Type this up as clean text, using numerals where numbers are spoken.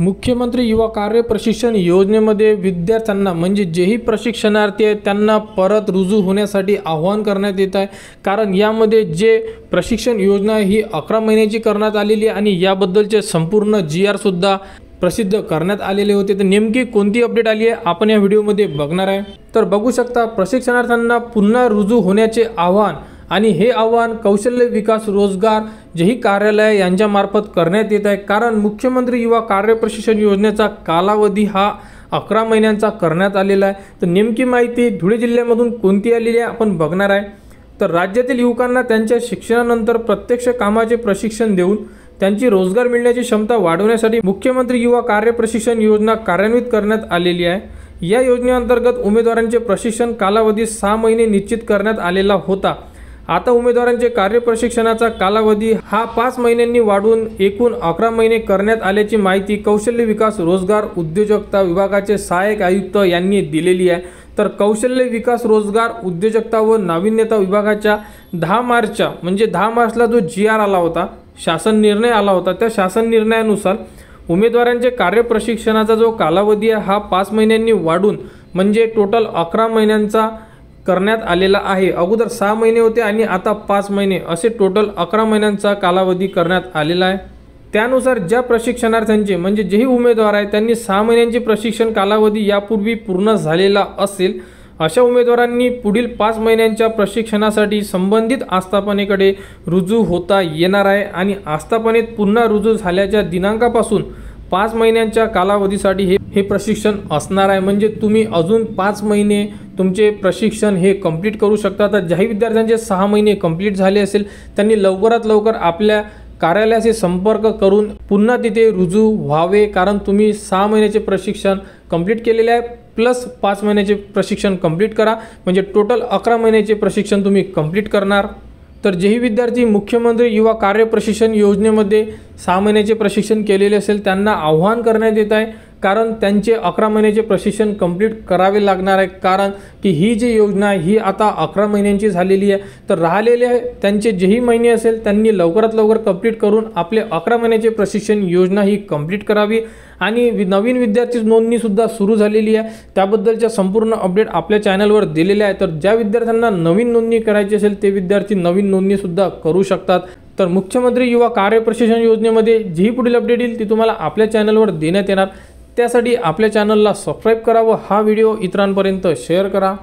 मुख्यमंत्री युवा कार्य प्रशिक्षण योजनेमध्ये विद्यार्थ्यांना म्हणजे जेही प्रशिक्षणार्थी आहेत त्यांना परत रुजू होण्यासाठी आवाहन करण्यात येत आहे। कारण यामध्ये जे प्रशिक्षण योजना ही 11 महिन्याची करण्यात आलेली आहे आणि याबद्दलचे संपूर्ण GR सुद्धा प्रसिद्ध करण्यात आलेले होते। तर नेमकी कोणती अपडेट आली आहे आपण या व्हिडिओमध्ये बघणार आहे। तर बघू शकता प्रशिक्षणार्थ्यांना पुन्हा रुजू होण्याचे आवाहन आणि हे आव्हान कौशल्य विकास रोजगार जेही कार्यालय यांच्या मार्फत करण्यात येत आहे। कारण मुख्यमंत्री युवा कार्य प्रशिक्षण योजनेचा कालावधी हा 11 महिन्यांचा करण्यात आलेला आहे। तर नेमकी माहिती धुळे जिल्ह्यामधून कोणती आलेली आहे आपण बघणार आहे। तर राज्यातील युवकांना त्यांच्या शिक्षणानंतर प्रत्यक्ष कामाचे प्रशिक्षण देऊन त्यांची रोजगार मिळण्याची क्षमता वाढवण्यासाठी मुख्यमंत्री युवा कार्य प्रशिक्षण योजना कार्यान्वित करण्यात आलेली आहे। या योजनेअंतर्गत उमेदवारांचे प्रशिक्षण कालावधी 6 महिने निश्चित करण्यात आलेला होता। आता उमेदवारांचे कार्य प्रशिक्षणाचा कालावधी हा 5 महिन्यांनी वाढवून एकूण 11 महिने करण्यात आल्याची माहिती कौशल्य विकास रोजगार उद्योजकता विभागाचे सहाय्यक आयुक्त यांनी दिलेली आहे। तर कौशल्य विकास रोजगार उद्योजकता व नाविन्यता विभागाच्या 10 मार्चला जो GR आला होता, शासन निर्णय आला होता, त्या शासन निर्णयानुसार उमेदवारांचे कार्य प्रशिक्षणाचा जो कालावधी आहे हा 5 महिन्यांनी वाढून म्हणजे टोटल 11 महिन्यांचा करण्यात आलेला आहे। अगोदर 6 महिने होते आणि आता 5 महिने असे टोटल 11 महिन्यांचा कालावधी करण्यात आलेला आहे। त्यानुसार ज्या प्रशिक्षणार्थ्यांचे म्हणजे जेही उमेदवार आहे त्यांनी 6 महिन्यांचे प्रशिक्षण कालावधी यापूर्वी पूर्ण झालेला असेल अशा उमेदवारांनी पुढील 5 महिन्यांच्या प्रशिक्षणासाठी संबंधित आस्थापनेकडे रुजू होता येणार आहे आणि आस्थापनेत पुन्हा रुजू झाल्याच्या दिनांकापासून 5 महिन्यांच्या कालावधीसाठी हे प्रशिक्षण असणार आहे। म्हणजे तुम्ही अजून 5 महिने तुमचे प्रशिक्षण हे कंप्लीट करू शकता। तर ज्याही विद्यार्थ्यांचे 6 महिने कंप्लीट झाले असेल त्यांनी लवकरात लवकर आपल्या कार्यालयाशी संपर्क करून पुन्हा तिथे रुजू व्हावे। कारण तुम्ही 6 महिन्याचे प्रशिक्षण कंप्लीट केलेले आहे प्लस 5 महिन्याचे प्रशिक्षण कंप्लीट करा म्हणजे टोटल 11 महिन्याचे प्रशिक्षण तुम्ही कंप्लीट करणार। तर जेही विद्यार्थी मुख्यमंत्री युवा कार्य प्रशिक्षण योजनेमध्ये 6 महिन्याचे प्रशिक्षण केलेले असेल त्यांना आव्हान करण्यात येत आहे। कारण त्यांचे 11 महिन्याचे प्रशिक्षण कंप्लीट करावे लागणार आहे। कारण की ही जी योजना आहे ही आता 11 महिन्यांची झालेली आहे। तर राहिलेले त्यांचे जेही महिने असेल त्यांनी लवकरात लवकर कंप्लीट करून आपले 11 महिन्याचे प्रशिक्षण योजना ही कंप्लीट करावी। आणि नवीन विद्यार्थी नोंदणी सुद्धा सुरू झालेली आहे, त्याबद्दलच्या संपूर्ण अपडेट आपल्या चॅनलवर दिलेले आहे। तर ज्या विद्यार्थ्यांना नवीन नोंदणी करायची असेल ते विद्यार्थी नवीन नोंदणी सुद्धा करू शकतात। तर मुख्यमंत्री युवा कार्य प्रशिक्षण योजनेमध्ये जी पुढील अपडेट येईल ती तुम्हाला आपल्या चॅनलवर देण्यात येणार। त्यासाठी आपल्या चॅनलला सबस्क्राइब करा व हा व्हिडिओ इतरांपर्यंत शेअर करा।